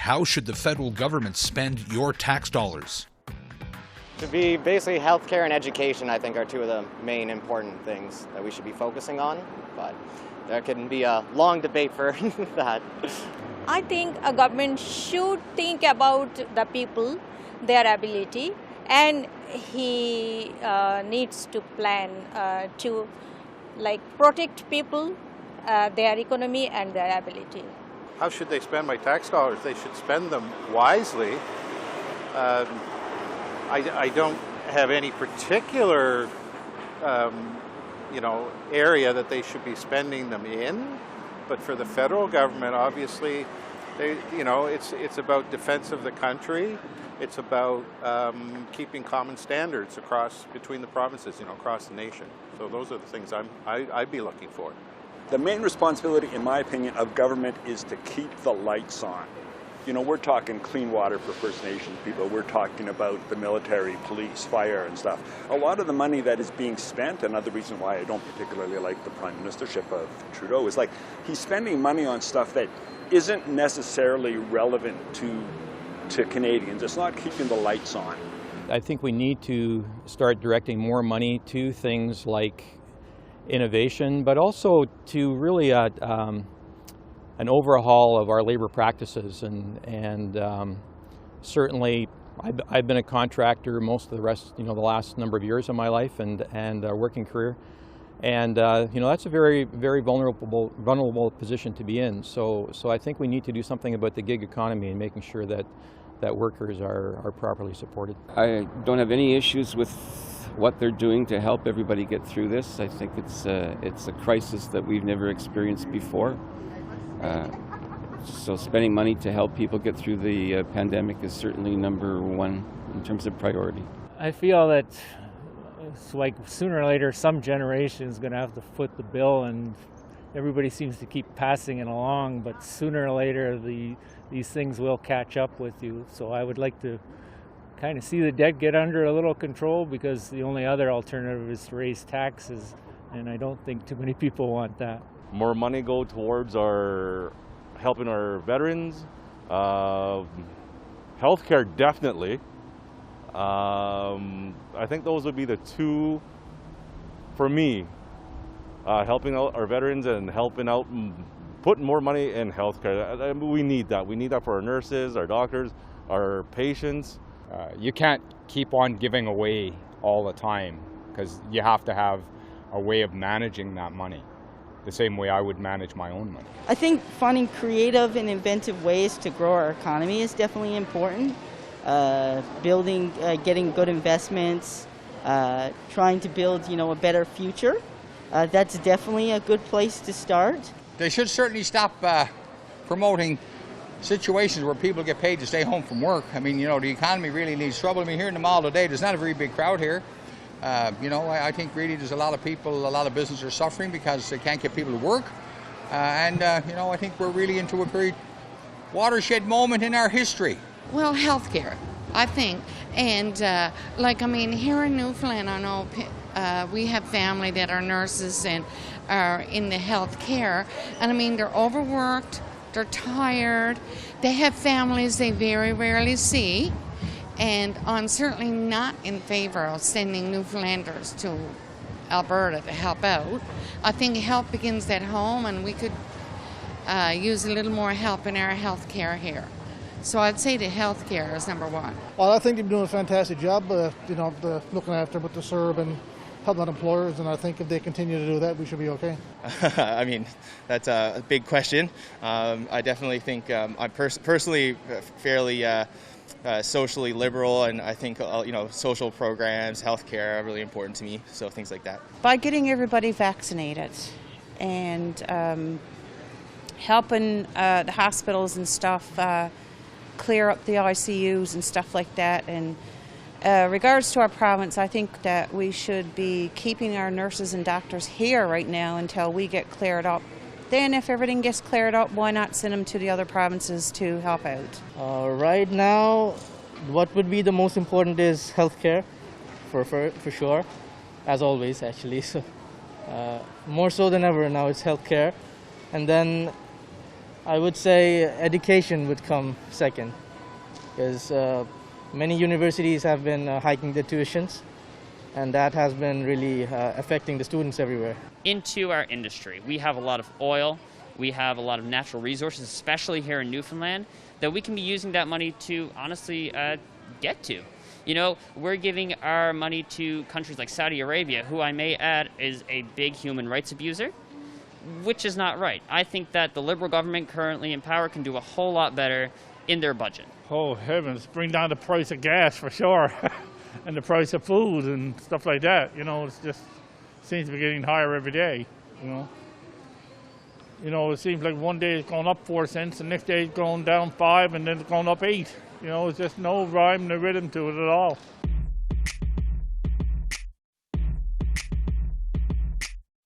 how should the federal government spend your tax dollars? To be basically healthcare and education, I think, are two of the main important things that we should be focusing on, but there can be a long debate for that. I think a government should think about the people, their ability, and he needs to plan to protect people, their economy and their ability. How should they spend my tax dollars? They should spend them wisely. I don't have any particular, area that they should be spending them in. But for the federal government, obviously, it's about defense of the country. It's about keeping common standards between the provinces, across the nation. So those are the things I'd be looking for. The main responsibility, in my opinion, of government is to keep the lights on. We're talking clean water for First Nations people. We're talking about the military, police, fire and stuff. A lot of the money that is being spent, another reason why I don't particularly like the Prime Ministership of Trudeau, is he's spending money on stuff that isn't necessarily relevant to Canadians. It's not keeping the lights on. I think we need to start directing more money to things like innovation, but also to really an overhaul of our labor practices, and certainly I've been a contractor most of the rest, the last number of years of my life and working career, and that's a very, very vulnerable position to be in. So I think we need to do something about the gig economy and making sure that workers are properly supported. I don't have any issues with what they're doing to help everybody get through this. I think it's a crisis that we've never experienced before. So spending money to help people get through the pandemic is certainly number one in terms of priority. I feel that it's sooner or later some generation is going to have to foot the bill, and everybody seems to keep passing it along, but sooner or later these things will catch up with you. So I would like to kind of see the debt get under a little control, because the only other alternative is to raise taxes, and I don't think too many people want that. More money go towards helping our veterans, healthcare definitely. I think those would be the two for me, helping out our veterans and helping out, putting more money in healthcare. We need that. We need that for our nurses, our doctors, our patients. You can't keep on giving away all the time, because you have to have a way of managing that money, the same way I would manage my own money. I think finding creative and inventive ways to grow our economy is definitely important. Getting good investments, trying to build, a better future. That's definitely a good place to start. They should certainly stop promoting situations where people get paid to stay home from work. I mean, the economy really needs trouble. I mean, here in the mall today, there's not a very big crowd here. I think really there's a lot of businesses are suffering because they can't get people to work. I think we're really into a very watershed moment in our history. Well, healthcare, I think. And here in Newfoundland, I know we have family that are nurses and are in the healthcare. And they're overworked, they're tired, they have families they very rarely see. And I'm certainly not in favor of sending Newfoundlanders to Alberta to help out. I think help begins at home, and we could use a little more help in our health care here. So I'd say the health care is number one. Well, I think they're doing a fantastic job, looking after with the CERB and helping out employers, and I think if they continue to do that, we should be okay. That's a big question. I definitely think I'm personally fairly socially liberal, and I think social programs, healthcare are really important to me. So things like that. By getting everybody vaccinated and helping the hospitals and stuff clear up the ICUs and stuff like that. And regards to our province, I think that we should be keeping our nurses and doctors here right now until we get cleared up. Then if everything gets cleared up, why not send them to the other provinces to help out? Right now, what would be the most important is healthcare, for sure, as always actually. So more so than ever now it's healthcare, and then I would say education would come second, because many universities have been hiking their tuitions, and that has been really affecting the students everywhere. Into our industry, we have a lot of oil, we have a lot of natural resources, especially here in Newfoundland, that we can be using that money to honestly get to. You know, we're giving our money to countries like Saudi Arabia, who I may add is a big human rights abuser, which is not right. I think that the Liberal government currently in power can do a whole lot better in their budget. Oh heavens, bring down the price of gas for sure, and the price of food and stuff like that. You know, it's just seems to be getting higher every day. You know, it seems like one day it's going up 4 cents, the next day it's going down 5, and then it's going up 8. You know, it's just no rhyme, no rhythm to it at all.